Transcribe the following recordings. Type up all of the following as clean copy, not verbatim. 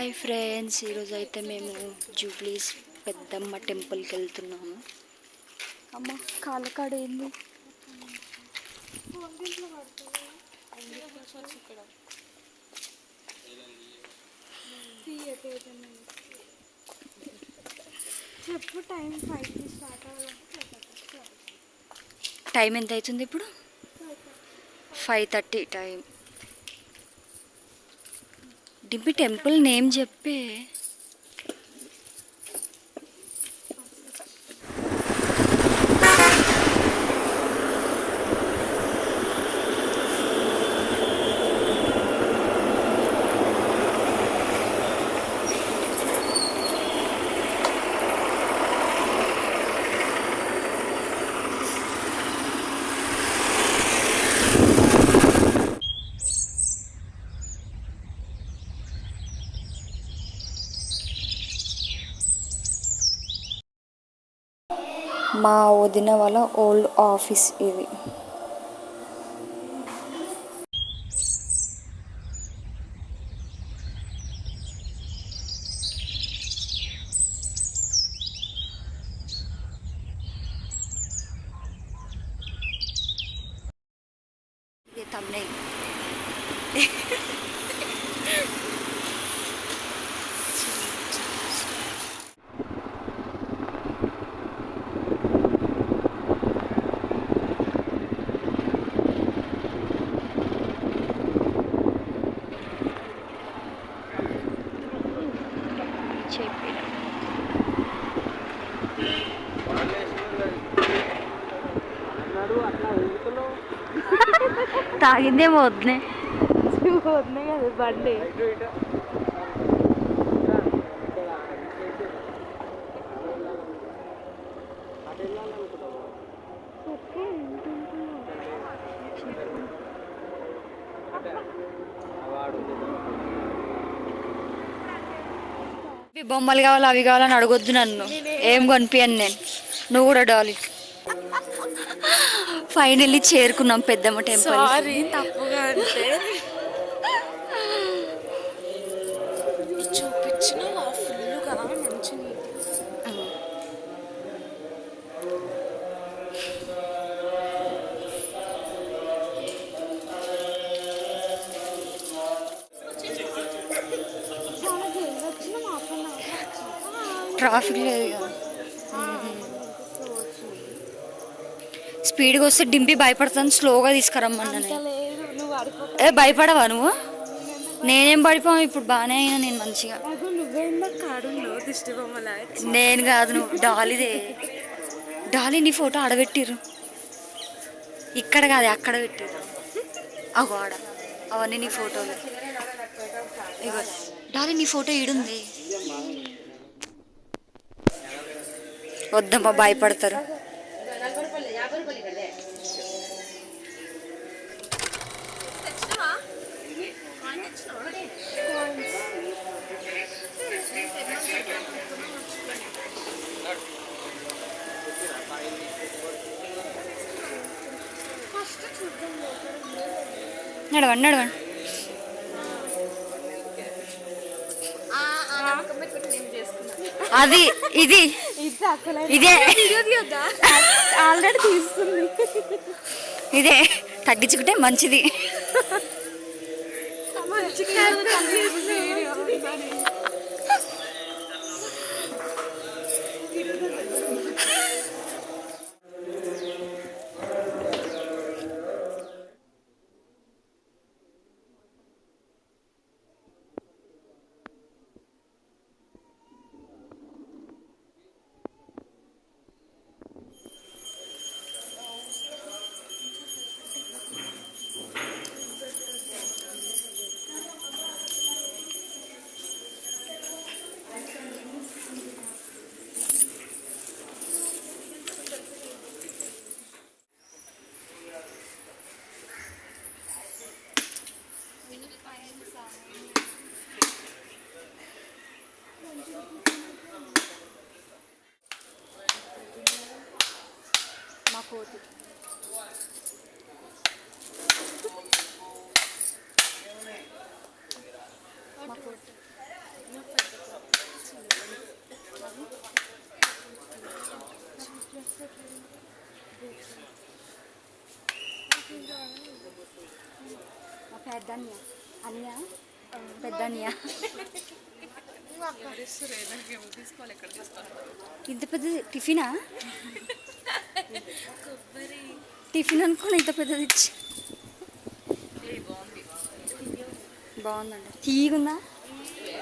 Hi friends, ఈరోజు అయితే మేము జూబ్లీస్ పెద్దమ్మ టెంపుల్కి వెళ్తున్నాము. అమ్మ కాళ్ళ కాడ ఏంది? చెప్పు టైం 5కి స్టార్ట్ అవ్వాలి. టైం ఎంత అవుతుంది ఇప్పుడు? 5:30 టైం. డింపి టెంపుల్ నేమ్ చెప్పే. మా వదిన వాళ్ళ ఓల్డ్ ఆఫీస్ ఇది. ఇది thumbnail. తాగిందేమో వద్దునే వద్దునే కదా బండి. బొమ్మలు కావాలి అవి కావాలని అడగొద్దు నన్ను. ఏం కొనిపించను నేను. నువ్వు కూడా డాలీ. ఫైనల్లీ చేరుకున్నాం పెద్దమ్మ టెంపుల్. సారీ తప్పుగా అంటే చూపించిన ఫుల్గా మంచి ట్రాఫిక్ లేదు కదా. స్పీడ్గా వస్తే డింపి భయపడతాను, స్లోగా తీసుకురమ్మన్నా. ఏ భయపడవా నువ్వు? నేనేం పడిపోయావు ఇప్పుడు, బాగానే అయినా నేను మంచిగా. నేను కాదు, నువ్వు డాలీదే. డాలీ నీ ఫోటో ఆడబెట్టిర్రు, ఇక్కడ కాదు అక్కడ పెట్టిర్రు. అగో ఆడ అవన్నీ నీ ఫోటోలు. ఇగో డాలీ నీ ఫోటో ఈడుంది. వద్దమ్మా భయపడతారు. నడవండి నడవండి. అది ఇది ఇదే ఆల్రెడీ తీస్తుంది. ఇదే తగ్గించుకుంటే మంచిది. మా కోతి మా కోతి పెద్ద అన్య పెద్ద అన్య ఇంత పెద్ద టిఫినా టిఫిన్ అనుకోని ఇంత పెద్దది ఇచ్చి బాగుందండి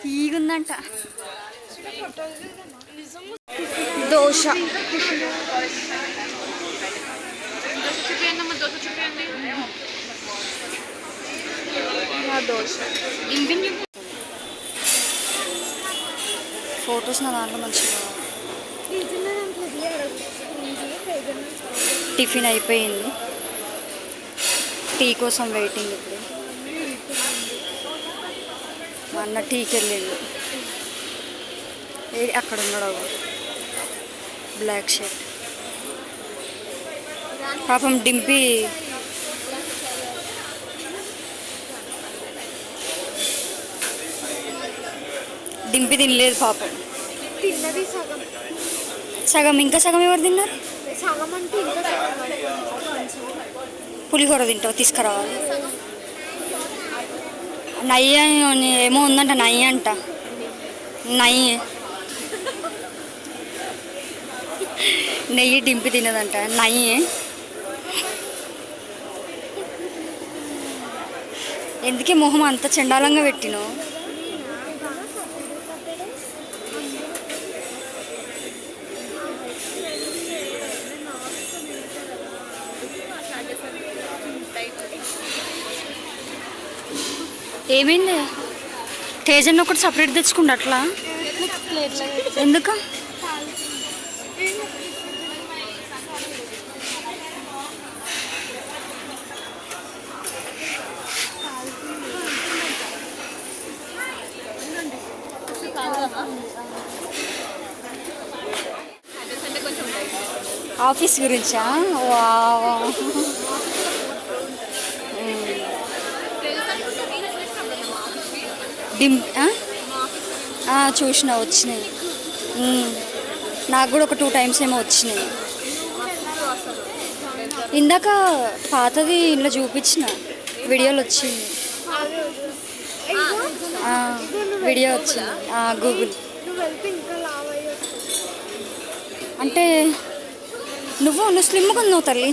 తీగుందంట దోశ ఫొటోస్ నా దాంట్లో మంచిగా టిఫిన్ అయిపోయింది టీ కోసం వెయిటింగ్ ఇప్పుడు మా అన్న టీకి వెళ్ళిండు అక్కడ ఉన్నాడు బ్లాక్ షర్ట్ పాపం డింపి తినలేదు పాపం తిన్నది సగం సగం ఇంకా సగం ఎవరు తిన్నారు సగం అంటే ఇంకా పులిహోర తింటావు తీసుకురావాలి నయ్యి ఏమో ఉందంట నయ్యి అంట నెయ్యి డింపి తినదంట నయ్యి ఎందుకే మొహం అంత చండాలంగా పెట్టినావు ఏమైంది తేజన్ ఒకటి సపరేట్ తెచ్చుకుంటా అట్లా ఎందుకు ఆఫీస్ గురించా చూసిన వచ్చినాయి నాకు కూడా ఒక 2 times ఏమో వచ్చినాయి ఇందాక పాతది ఇంట్లో చూపించిన వీడియోలు వచ్చింది వీడియో వచ్చింది గూగుల్ అంటే నువ్వు స్లిమ్గా ఉన్నావు తల్లి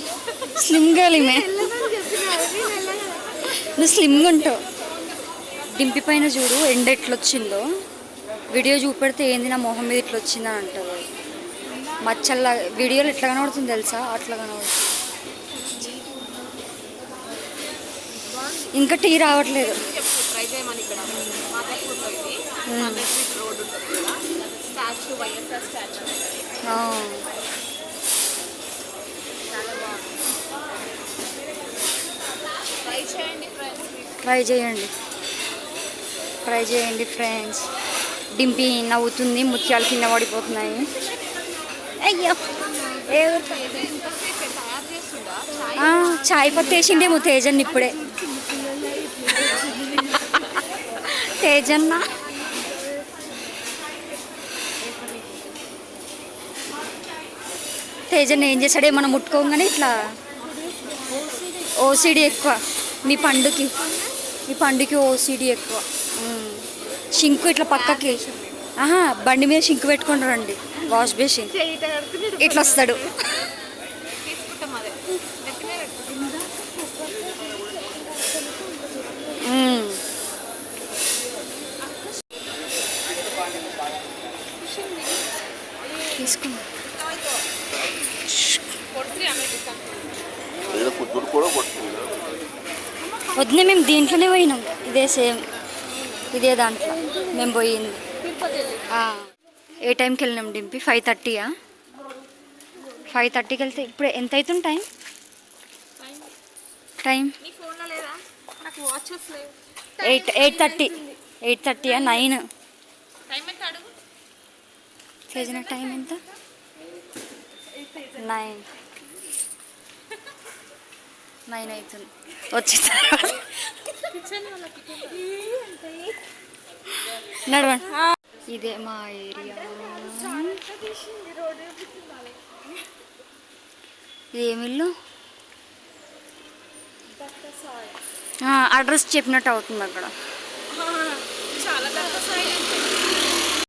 స్లిమ్గా లేమే నువ్వు స్లిమ్గా ఉంటావు డింపి పైన చూడు ఎండ ఎట్లా వచ్చిందో వీడియో చూపెడితే ఏంది నా మొహం మీద ఇట్లా వచ్చిందని అంటారు మచ్చల్లా వీడియోలో ఎట్లా కనబడుతుంది తెలుసా అట్లా కనబడుతుంది ఇంకా టీ రావట్లేదు ట్రై చేయండి ఫ్రెండ్స్ డింపి నవ్వుతుంది ముత్యాలు కింద పడిపోతున్నాయి అయ్యో చాయ్ పత్తి వేసిండేమో తేజన్ ఇప్పుడే తేజన్న తేజన్ ఏం చేశాడే మనం ముట్టుకోగానే ఇట్లా ఓసిడి ఎక్కువ మీ పండుకి ఓసిడి ఎక్కువ షింకు ఇట్లా పక్కకి బండి మీద షింకు పెట్టుకుంటారు రండి వాష్ బేసిన్ ఇట్లా వస్తాడు తీసుకున్నా వద్దు మేము దీంట్లోనే పోయినాం ఇదే సేమ్ ఇదే దాంట్లో మేము పోయింది ఏ టైంకి వెళ్ళినాం డింపి 5:30 5:30కి వెళ్తే ఇప్పుడు ఎంత అవుతుంది టైం 8:30 9 చేసిన టైం ఎంత 9 అవుతుంది వచ్చేసారు నడవండి. ఇదే మా ఏరియా. ఇది ఏమి ఇల్లు? అడ్రస్ చెప్పినట్టు అవుతుంది అక్కడ.